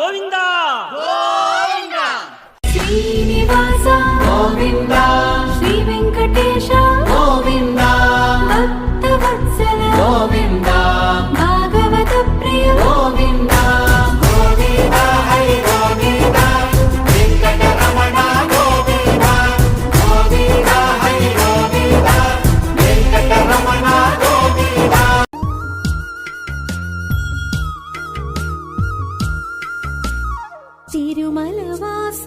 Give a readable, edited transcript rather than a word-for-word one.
గోవిందా గోవిందా. శ్రీనివాస గోవిందా, శ్రీ వెంకటేశ గోవిందా, భక్తవత్సల గోవిందా, భాగవత ప్రియ గోవిందా, గోవిందా హరి గోవిందా, వెంకటరమణ గోవిందా, గోవిందా హరి గోవిందా, వెంకటరమణ గోవిందా. తిరుమల వాస